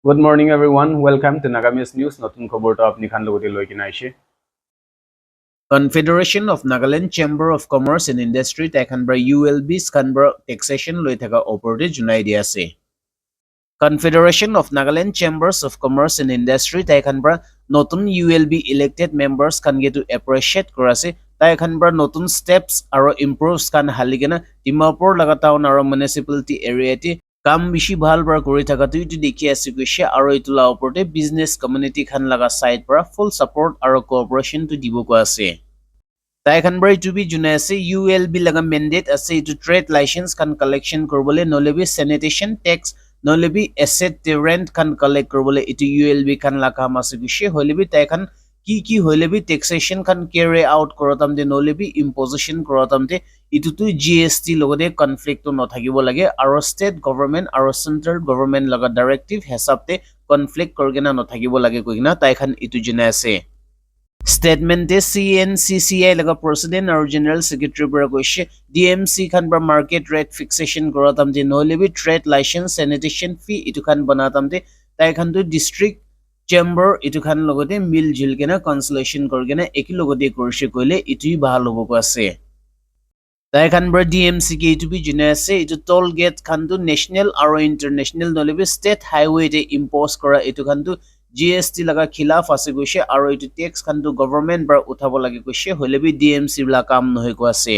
Good morning, everyone. Welcome to Nagamis News. Notun khobor to apni khan logoti loi kina aise. Confederation of Nagaland Chamber of Commerce and Industry Taikhanbra ULB Skanbra taxation loi thaka oporte junai dia ase. Confederation of Nagaland Chambers of Commerce and Industry Taikhanbra notun ULB elected members kan getu appreciate korase Taikhanbra notun steps aro improves kan haligena Dimapur laga town aro municipality area ti কাম বেছি ভাল পৰা কৰি থাকাটো ইটো দেখি আছে কৈছে আৰু ইটোলা ওপৰতে বিজনেছ কমিউনিটি খান লগা সাইড পৰা ফুল সাপোৰ্ট আৰু কোঅপাৰেচনটো দিব কোৱা আছে তাইখানবাৰ ইটো বি জুনে আছে ULB লগা মেন্ডেট আছে ইটো ট্ৰেড লাইসেন্স খান কালেকশন কৰিবলৈ নলেবি স্যানিটেশন ট্যাক্স নলেবি এসেট ৰেন্ট খান কালেক্ট কৰিবলৈ ইটো ULB খান লা কাম আছে কৈছে হলেবি তাইখান কি হলেবি ট্যাক্সেশন খান ক্যাৰি আউট কৰতাম দে নলেবি ইম্পোজিশন কৰতাম দে ইটোতো GST লগতে কনফ্লিক্ট নথাকিব লাগে আৰু ষ্টেট গভৰ্ণমেণ্ট আৰু সেন্ট্ৰেল গভৰ্ণমেণ্ট লগা ডাইৰেক্টিভ হেসাবতে কনফ্লিক্ট কৰগেনা নথাকিব লাগে কইনা তাইখান ইটো জনে আছে স্টেটমেন্টে CNCCI লগা প্ৰেসিডেন্ট আৰু জেনাৰেল সেক্ৰেটাৰী পৰা কৈছে DMC খান বা মাৰ্কেট ৰেট ফিক্সেশন কৰাতাম যে নলেবি ট্ৰেড লাইসেন্স স্যানিটেশন ফি ইটো খান বনাতাম দে তাইখানটো ডিস্ট্ৰিক্ট চেম্বাৰ ইটো খান লগতে মিল জুল কেনা কনসলেশন কৰগেনা একি লগতে কৰিছে কইলে ইটোই ভাল হ'ব আছে তাইখানবাৰ DMC কে ইটো বি জনে আছে ইটো টোল গেট খানটো নেশনাল আৰু ইন্টাৰনেশনাল নলেবি ষ্টেট হাইৱে তে ইম্পোজ কৰা ইটো খানটো GST laga khilaf ase goise aro itu tax khan tu government bar uthabo lage goise hole bi DMC la kam nohoi ko ase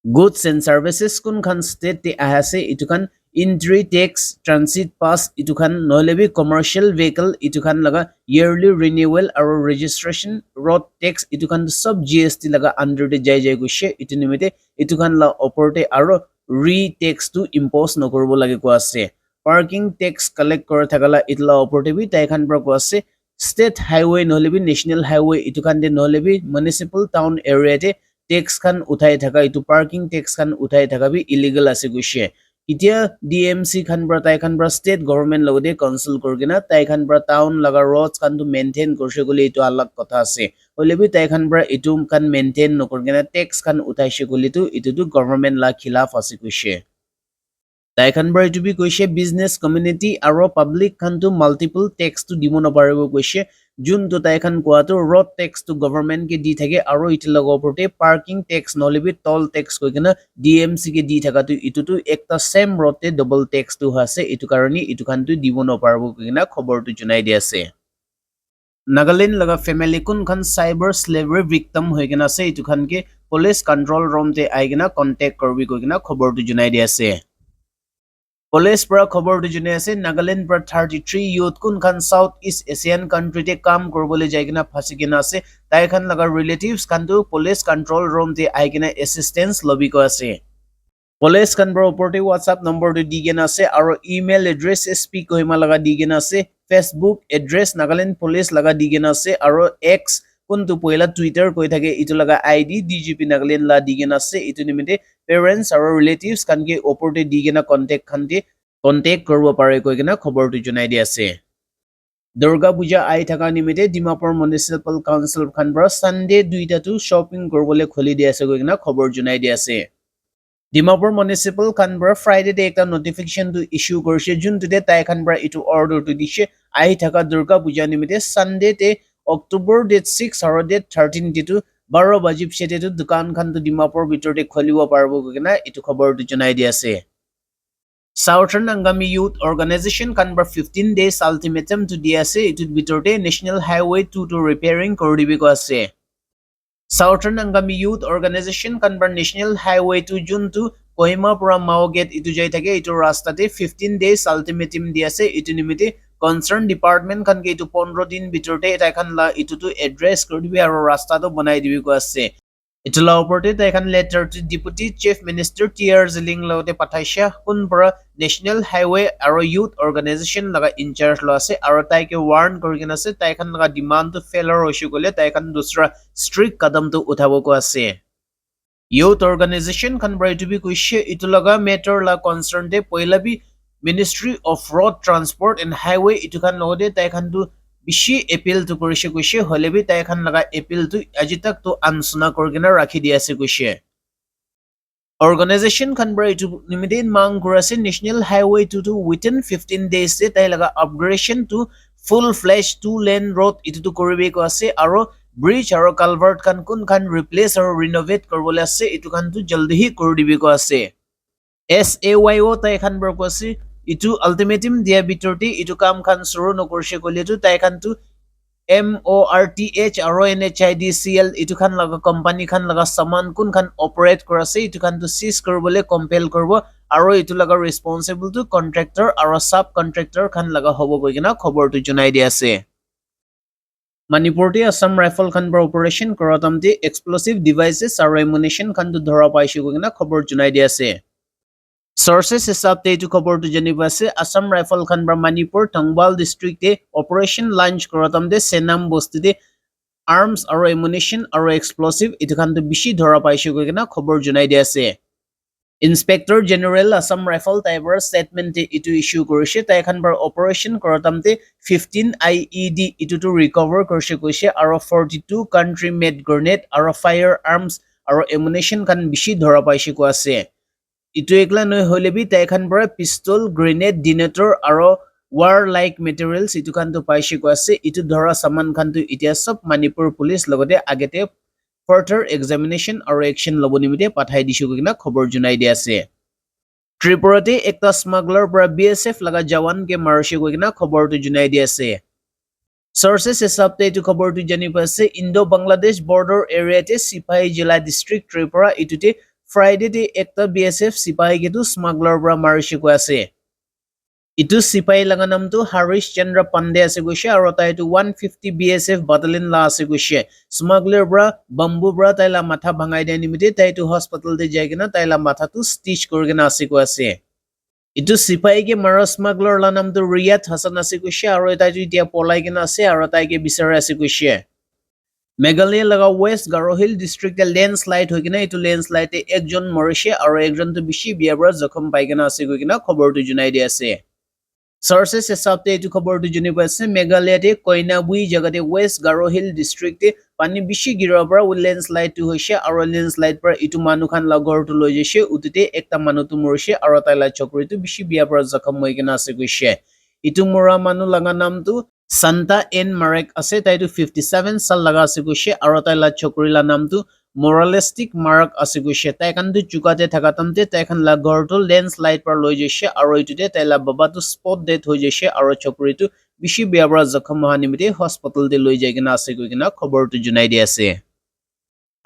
goods and services kun khan state te ahase itu khan entry tax transit pass itu khan nohole bi commercial vehicle itu khan laga yearly renewal aro registration road tax itu khan sab GST laga under te jai goise itu nimite itu khan la oporte aro re tax tu impose nokorbo lage ko ase parking tax collect kora thakala itla oporte bi taikhan pra ko ase state highway nohlebi national highway itu kan de nohlebi municipal town area te tax khan uthai thaka itu parking tax khan uthai thaka bi illegal ase gushye itia DMC khan pra taikhan pra state government logode council korgena taikhan pra town laga roads khan tu maintain korse gole itu alag kotha ase holebi taikhan pra itu kan maintain nokorgena tax khan uthaise gole itu government la khilaf ase gushye তাইখানবাৰ ইটো B কৈছে business community আৰু public খানটো multiple tax two দিব নপাৰিব কৈছে যোনটো তাইখান কোৱাটো road tax two government কে দি থাকে আৰু ইটো লগৰ ওপৰতে পাৰ্কিং টেক্স নলেবি টল টেক্স কৈ কিনা DMC কে দি থাকাটো ইটোটো একটা সেম ৰডতে ডবল টেক্স টু আছে ইটো কাৰণে ইটো খানটো দিব নপাৰিব কৈ কিনা খবৰটো জনাই দি আছে নাগালেণ্ড লগা ফেমিলি কোন খান সাইবাৰ স্লেভাৰী ভিক্টিম হৈ কিনা আছে ইটো খানকে পুলিচ কন্ট্ৰোল ৰুম তে আই কিনা কন্টেক্ট কৰবি কৈ কিনা খবৰটো জনাই দি আছে पुलिस पर खबर जुने আছে नागालैंड पर 33 यूथ कुन Khan south east Asian country ते काम करबोले जायकिना फासिकिना আছে তাই খান লগা রিলেটিভস খানটো পুলিশ কন্ট্रोल रूम ते आइकिना असिस्टेंस लबी को আছে पुलिस खानबर ओपरते WhatsApp नंबर तो दिगेना আছে আৰু ইমেইল এড্ৰেছ SP কহিমা লগা দিগেনা আছে ফেসবুক এড্ৰেছ নাগালেণ্ড পুলিশ লগা দিগেনা আছে আৰু X কোনটো পইলা টুইটাৰ কৈ থাকে ইটো লগা ID DGP নাগালেণ্ড লা দিগেনা আছে ইটো নিমিতে পেৰেন্টস আৰু ৰিলেটিভস কানকে ওপৰতে দিগেনা কন্টেক্ট কৰিব পাৰে কৈ কিনা খবৰটো জনাই দি আছে দুৰ্গা পূজা আই থকা নিমিতে ডিমাপুৰ মিউনিচিপাল কাউন্সিল খানবৰ সানডে দুইটাটো শপিং কৰিবলৈ খুলি দি আছে কৈ কিনা খবৰ জনাই দি আছে ডিমাপুৰ মিউনিচিপাল খানবৰ ফ্ৰাইডে ডে একটা নোটিফিকেশন টু ইস্যু কৰিছে যোনটোতে তাই খানবৰ ইটো অৰ্ডাৰ টু দিছে আই থকা দুৰ্গা পূজা নিমিতে সানডে তে অক্টোবৰ ডেট 6 আৰু ডেট 13 দিটো 12 বাজিব সেটেটো দোকান খানটো ডিমাপুৰ ভিতৰতে খুলিব পাৰিব কৈ কিনা ইটো খবৰটো জনাই দি আছে Southern Angami Youth Organization Canberra 15 days ultimatum to DSA it would be today National Highway 2 to repairing Kordibiko ase. Southern Angami Youth Organization Canberra National Highway 2 June 2 Kohima Pura Mao Gate itu jai thake itu rastate 15 days ultimatum DSA itu nimite concerned department kan ke itu 15 din bitorte eta kan la itu to address kordibi aru rasta to banai dibi ko ase. Itula oporte taikhan letter to Deputy Chief Minister TR Ziling lote pathaisha kunpura National Highway aro Youth Organization laga in charge lo ase aro taike warn korigena ase taikhan laga demand to failure hoisu gole taikhan dusra strict kadam to uthabo ko ase Youth Organization kan brai to be kuishe itulaga matter la concern de poila bi Ministry of Road Transport and Highway itukan lode taikhan tu bishi appeal to korise koise holebi tai khan laga appeal to aji tak to ansuna korgena rakhi di ase koise Organization kan bra itu limited mang kurase National Highway 22 within 15 days te tai laga upgradation to full fledged 2-lane road itu to koribe ko ase aro bridge aro culvert kan kun kan replace aro renovate korbole ase itu kan tu jaldi hi koribe ko ase SAYO tai kan bra ko ase itu ultimatum dia bitorti itu kam kan suru no korshe kole tu tai kan tu MORTH aro NHIDCL itu kan laga company kan laga saman kun kan operate korase itu kan to seize korbole compel korbo aro itu laga responsible to contractor aro subcontractor kan laga hobo boigina khobor tu junai di ase Manipur te Assam Rifle kan bra operation korotamte explosive devices aro ammunition kan tu dhora paishu boigina khobor junai di ase Sources hisabte itu khobor tu janiba ase Assam Rifle kan bra Manipur Thongwal district te operation launch korotamte Senam bosti te arms aro ammunition aro explosive itu kan tu bishi dhora paishu koina khobor junai di ase Inspector General Assam Rifle Tiber statement te itu issue korise tai kan bra operation korotamte 15 IED itu to recover korise koise aro 42 country made grenade aro firearms aro ammunition kan bishi dhora paishu ko ase itu ekla noi holebi tai kan bra pistol grenade detonator aro warlike materials itu kan to paishe ko ase itu dhora saman kan to itia sob Manipur police logote agete further examination aro action lobo nimite pathai dishu kina khobor junai di ase Tripura te ekta smuggler bra BSF laga jawan ke marshi kina khobor tu junai di ase Sources hisabte itu khobor tu jani pase Indo Bangladesh border area te Sipai Jila district Tripura itute Friday te ekta BSF sipai getu smuggler bra marishi ko ase itu sipai langa nam tu Harish Chandra Pandey ase goise aro tai tu 150 BSF battalion la ase goise smuggler bra bamboo bra taila matha bhangai de nimite tai tu hospital te jai gina taila matha tu stitch korgena ase ko ase itu sipai ke mara smuggler la nam tu Riyad Hasan ase goise aro tai tu dia polai gina ase aro tai ke bisara ase goise Meghalaya laga West Garo Hill district e landslide hoikina itu landslide e ekjon morishe aro ekjon to bishi biabra jokhom paigena ase goikina khobor tu junai di ase Sources hisabte itu khobor tu juni paise Meghalaya te Koinabui jagate West Garo Hill district e pani bishi gira bra landslide tu hoise aro landslide par itu manu khan la gor tu loi jese utite ekta manu tu morishe aro taila chokri tu bishi biabra jokhom hoikina ase goise itu mura manu laga nam tu Santa N Marek ase tai tu 57 sal laga ase goise aro tai la chokri la nam tu moralistic mark ase goise tai kan tu chukate thaka tamte tai kan la gor tu landslide par loi jese aro itute tai la baba tu spot death ho jese aro chokri tu bishi biabra jokhom hanimite hospital de loi jai gina ase goina khobor tu junai di ase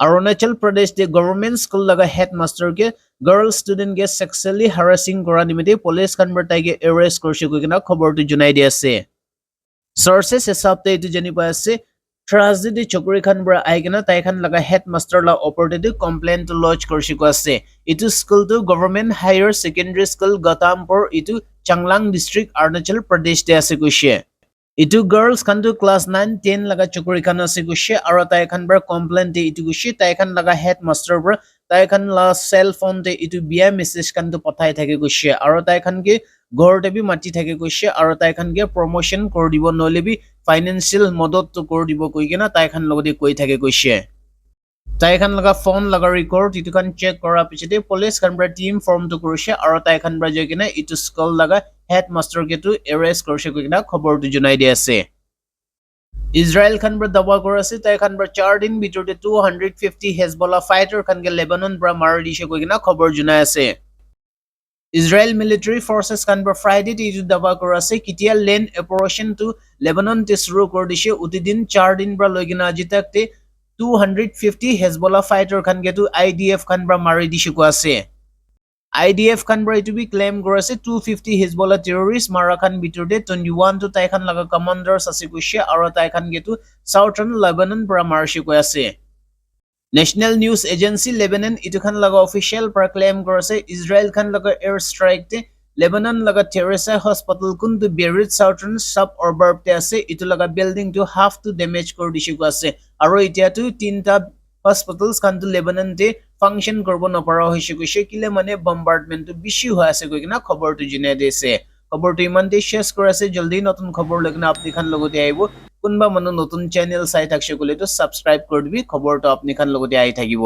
Arunachal Pradesh de government school laga headmaster ke girl student ke sexually harassing kora nimite police kan bar tai ke arrest korse goina khobor tu junai di ase Sources hisabte itu jani pa ase tragedy chokri khan bra aigena tai khan laga headmaster la operated complaint to lodge korshi ko ase itu school tu government higher secondary school Gatampur itu Changlang district Arunachal Pradesh de ase goise itu girls khan tu class 9 10 laga chokri khan ase goise aro tai khan bra complaint de itu goise tai khan laga headmaster bra tai khan la cell phone de itu bia message khan tu pathai thake goise aro tai khan ke ঘৰতে B মাটি থাকে কৈছে আৰু তাই খানকে promotion কৰি দিব নলে বি ফাইনান্সিয়াল মদত তো কৰি দিব কৈ কিনা তাই খান লগতে কৈ থাকে কৈছে তাই খান লগা ফোন লগা ৰেকৰ্ড ইটো খান চেক কৰা পিছতে পুলিচ খান পৰা টিম ফৰ্ম তো কৰিছে আৰু তাই খান পৰা যাই কিনা ইটো স্কুল লগা হেডমাস্টাৰ কেটো এৰেষ্ট কৰিছে কৈ কিনা খবৰটো জনাই দি আছে ইজৰাইল খান পৰা দাবা কৰাছে তাই খান পৰা 4 দিন ভিতৰতে 250 হেজবলা ফাইটাৰ খানকে লেবানন পৰা মাৰি দিছে কৈ কিনা খবৰ জনাই আছে Israel military forces kan bar Friday ti daba korase kitia land operation to Lebanon te shuru kor dishe utidin 4 din bra logina ajitak te 250 Hezbollah fighter kan getu IDF kan bra mari dishe ko ase IDF kan bra to be claim korase 250 Hezbollah terrorists mara kan biturte 21 to tai kan laga commanders ase koise aro tai kan getu southern Lebanon bra marshi ko ase National News Agency Lebanon itu kan laga official proclaim korase Israel kan laga air strike te Lebanon laga Teresa hospital kun tu Beirut southern suburb te ase itu laga building to half to damage kor dishe ko ase aro itia tu tinta hospitals kan tu Lebanon te function korbo nopara hoise koise kile mane bombardment tu bishi hoy ase koina khobor tu jine dese খবর তো ইমানতে শেষ করেছে জলদি নতুন খবর লগনা আপনি খান লগতে আইব কোনবা মানুহ নতুন চ্যানেল চাই থাকছে কলে তো সাবস্ক্রাইব কৰি দিবি খবৰটো আপনি খান লগতে আই থাকিব